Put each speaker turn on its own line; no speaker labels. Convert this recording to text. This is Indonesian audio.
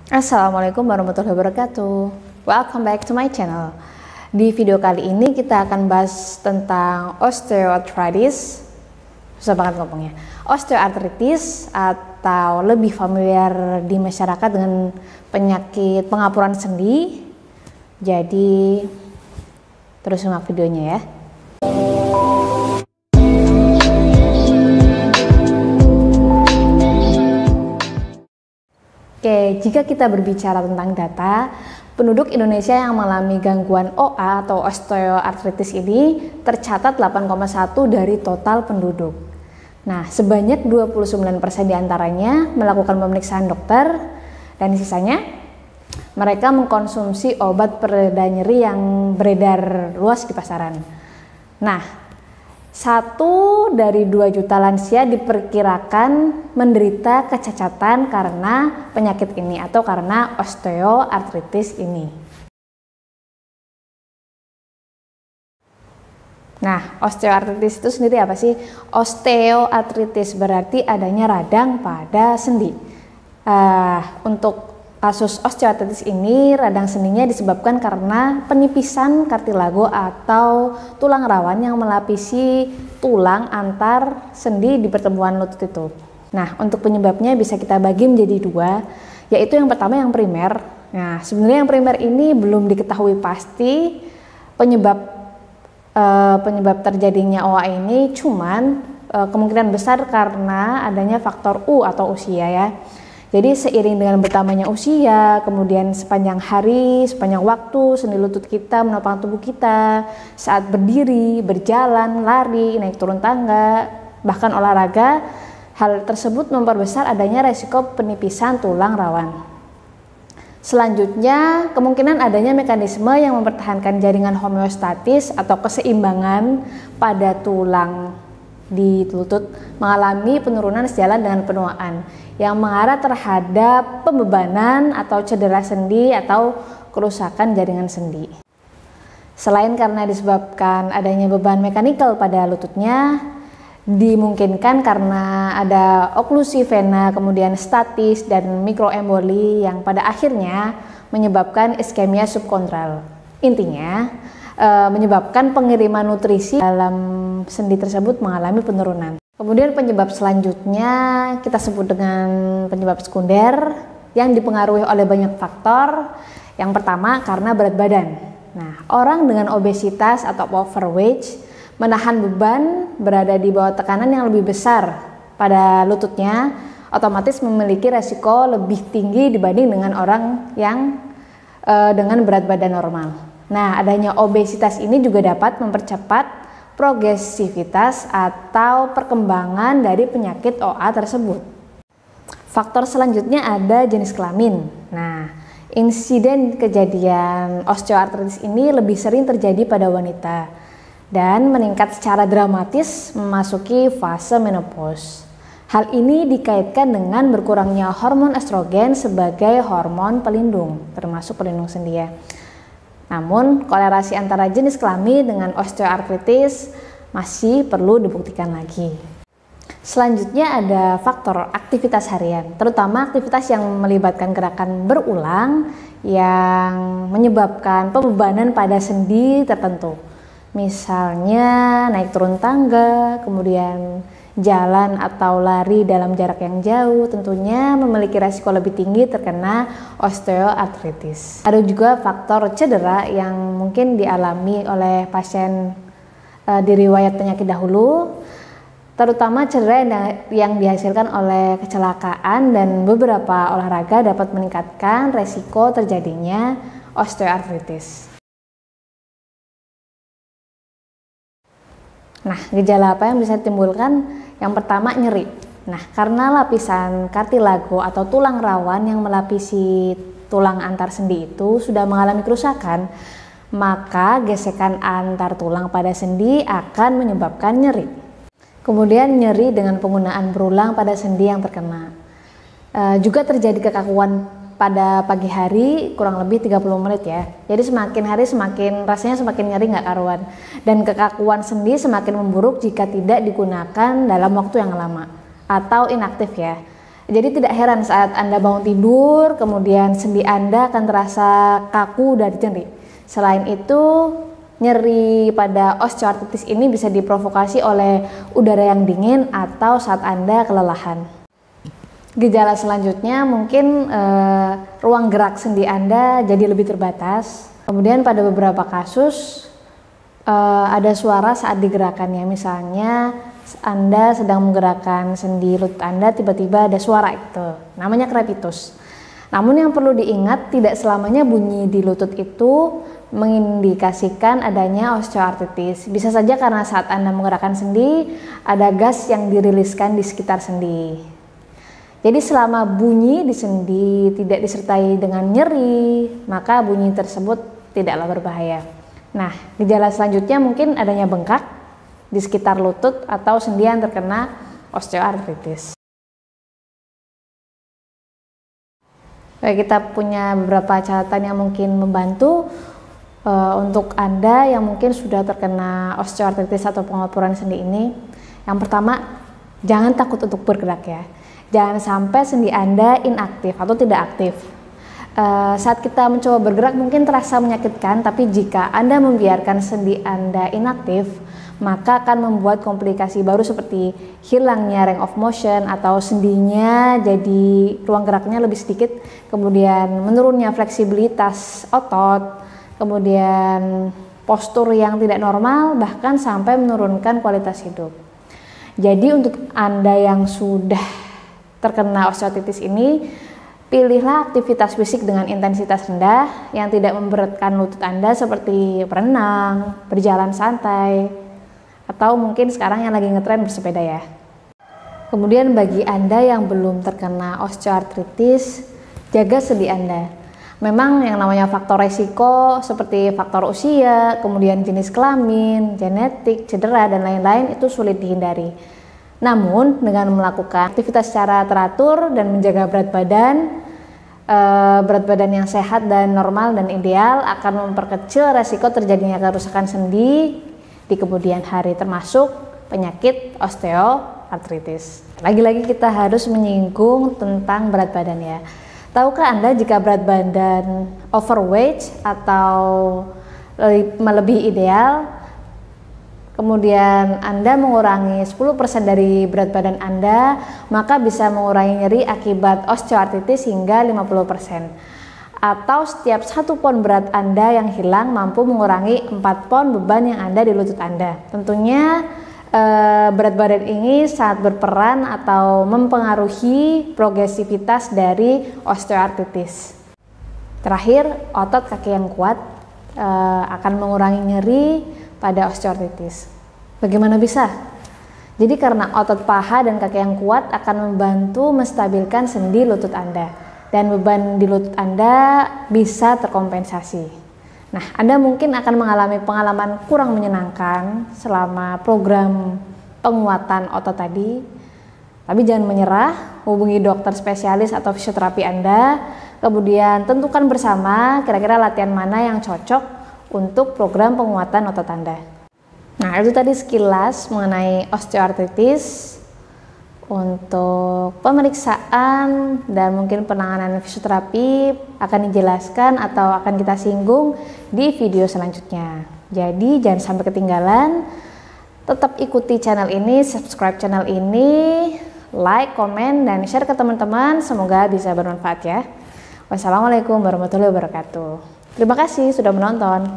Assalamualaikum warahmatullahi wabarakatuh. Welcome back to my channel. Di video kali ini kita akan bahas tentang osteoarthritis. Susah banget ngomongnya. Osteoarthritis atau lebih familiar di masyarakat dengan penyakit pengapuran sendi. Jadi terus simak videonya ya. Oke, jika kita berbicara tentang data, penduduk Indonesia yang mengalami gangguan OA atau osteoarthritis ini tercatat 8,1 dari total penduduk. Nah, sebanyak 29% diantaranya melakukan pemeriksaan dokter dan sisanya mereka mengkonsumsi obat pereda nyeri yang beredar luas di pasaran. Nah, 1 dari 2 juta lansia diperkirakan menderita kecacatan karena penyakit ini atau karena osteoartritis ini. Nah, osteoartritis itu sendiri apa sih? Osteoartritis berarti adanya radang pada sendi. Untuk kasus osteoartritis ini, radang sendinya disebabkan karena penipisan kartilago atau tulang rawan yang melapisi tulang antar sendi di pertemuan lutut itu. Nah, untuk penyebabnya bisa kita bagi menjadi 2, yaitu yang pertama yang primer. Nah, sebenarnya yang primer ini belum diketahui pasti penyebab terjadinya OA ini, cuman kemungkinan besar karena adanya faktor U atau usia ya. Jadi seiring dengan bertambahnya usia, kemudian sepanjang hari, sepanjang waktu, sendi lutut kita menopang tubuh kita saat berdiri, berjalan, lari, naik turun tangga, bahkan olahraga, hal tersebut memperbesar adanya resiko penipisan tulang rawan. Selanjutnya, kemungkinan adanya mekanisme yang mempertahankan jaringan homeostatis atau keseimbangan pada tulang di lutut mengalami penurunan sejalan dengan penuaan yang mengarah terhadap pembebanan atau cedera sendi atau kerusakan jaringan sendi. Selain karena disebabkan adanya beban mekanikal pada lututnya, dimungkinkan karena ada oklusi vena, kemudian statis dan mikroemboli yang pada akhirnya menyebabkan iskemia subkontral. Intinya, menyebabkan pengiriman nutrisi dalam sendi tersebut mengalami penurunan. Kemudian penyebab selanjutnya kita sebut dengan penyebab sekunder yang dipengaruhi oleh banyak faktor. Yang pertama karena berat badan. Nah, orang dengan obesitas atau overweight menahan beban berada di bawah tekanan yang lebih besar pada lututnya, otomatis memiliki resiko lebih tinggi dibanding dengan orang yang dengan berat badan normal. Nah, adanya obesitas ini juga dapat mempercepat progresivitas atau perkembangan dari penyakit OA tersebut. Faktor selanjutnya ada jenis kelamin. Nah, insiden kejadian osteoartritis ini lebih sering terjadi pada wanita dan meningkat secara dramatis memasuki fase menopause. Hal ini dikaitkan dengan berkurangnya hormon estrogen sebagai hormon pelindung, termasuk pelindung sendi ya. Namun, kolerasi antara jenis kelamin dengan osteoartritis masih perlu dibuktikan lagi. Selanjutnya ada faktor aktivitas harian, terutama aktivitas yang melibatkan gerakan berulang yang menyebabkan pembebanan pada sendi tertentu. Misalnya naik turun tangga, kemudian jalan atau lari dalam jarak yang jauh, tentunya memiliki resiko lebih tinggi terkena osteoartritis. Ada juga faktor cedera yang mungkin dialami oleh pasien di riwayat penyakit dahulu, terutama cedera yang dihasilkan oleh kecelakaan dan beberapa olahraga dapat meningkatkan resiko terjadinya osteoartritis. Nah, gejala apa yang bisa ditimbulkan? Yang pertama, nyeri. Nah, karena lapisan kartilago atau tulang rawan yang melapisi tulang antar sendi itu sudah mengalami kerusakan, maka gesekan antar tulang pada sendi akan menyebabkan nyeri. Kemudian nyeri dengan penggunaan berulang pada sendi yang terkena. Juga terjadi kekakuan pada pagi hari kurang lebih 30 menit ya. Jadi semakin hari rasanya semakin nyeri nggak karuan. Dan kekakuan sendi semakin memburuk jika tidak digunakan dalam waktu yang lama atau inaktif ya. Jadi tidak heran saat Anda bangun tidur, kemudian sendi Anda akan terasa kaku dan nyeri. Selain itu, nyeri pada osteoartritis ini bisa diprovokasi oleh udara yang dingin atau saat Anda kelelahan. Gejala selanjutnya mungkin ruang gerak sendi Anda jadi lebih terbatas. Kemudian pada beberapa kasus ada suara saat digerakkannya, misalnya Anda sedang menggerakkan sendi lutut Anda, tiba-tiba ada suara, itu namanya crepitus. Namun yang perlu diingat, tidak selamanya bunyi di lutut itu mengindikasikan adanya osteoartritis. Bisa saja karena saat Anda menggerakkan sendi, ada gas yang diriliskan di sekitar sendi. Jadi selama bunyi di sendi tidak disertai dengan nyeri, maka bunyi tersebut tidaklah berbahaya. Nah, gejala selanjutnya mungkin adanya bengkak di sekitar lutut atau sendi yang terkena osteoartritis. Oke, kita punya beberapa catatan yang mungkin membantu untuk Anda yang mungkin sudah terkena osteoartritis atau pengapuran sendi ini. Yang pertama, jangan takut untuk bergerak ya. Jangan sampai sendi Anda inaktif atau tidak aktif. Saat kita mencoba bergerak mungkin terasa menyakitkan, tapi jika Anda membiarkan sendi Anda inaktif, maka akan membuat komplikasi baru seperti hilangnya range of motion atau sendinya jadi ruang geraknya lebih sedikit, kemudian menurunnya fleksibilitas otot, kemudian postur yang tidak normal, bahkan sampai menurunkan kualitas hidup. Jadi untuk Anda yang sudah terkena osteoartritis ini, pilihlah aktivitas fisik dengan intensitas rendah yang tidak memberatkan lutut Anda seperti berenang, berjalan santai, atau mungkin sekarang yang lagi ngetren bersepeda ya. Kemudian bagi Anda yang belum terkena osteoartritis, jaga sendi Anda. Memang yang namanya faktor resiko seperti faktor usia, kemudian jenis kelamin, genetik, cedera, dan lain-lain itu sulit dihindari. Namun dengan melakukan aktivitas secara teratur dan menjaga berat badan yang sehat dan normal dan ideal akan memperkecil resiko terjadinya kerusakan sendi di kemudian hari, termasuk penyakit osteoartritis. Lagi-lagi kita harus menyinggung tentang berat badan ya. Tahukah Anda jika berat badan overweight atau melebihi ideal, kemudian Anda mengurangi 10% dari berat badan Anda, maka bisa mengurangi nyeri akibat osteoartritis hingga 50%. Atau setiap 1 pon berat Anda yang hilang mampu mengurangi 4 pon beban yang ada di lutut Anda. Tentunya berat badan ini sangat berperan atau mempengaruhi progresivitas dari osteoartritis. Terakhir, otot kaki yang kuat akan mengurangi nyeri pada osteoartritis. Bagaimana bisa? Jadi karena otot paha dan kaki yang kuat akan membantu menstabilkan sendi lutut Anda, dan beban di lutut Anda bisa terkompensasi. Nah, Anda mungkin akan mengalami pengalaman kurang menyenangkan selama program penguatan otot tadi, tapi jangan menyerah, hubungi dokter spesialis atau fisioterapi Anda, kemudian tentukan bersama kira-kira latihan mana yang cocok untuk program penguatan otot Anda. Nah, itu tadi sekilas mengenai osteoartritis. Untuk pemeriksaan dan mungkin penanganan fisioterapi akan dijelaskan atau akan kita singgung di video selanjutnya. Jadi jangan sampai ketinggalan, tetap ikuti channel ini, subscribe channel ini, like, komen, dan share ke teman-teman, semoga bisa bermanfaat ya. Wassalamualaikum warahmatullahi wabarakatuh. Terima kasih sudah menonton.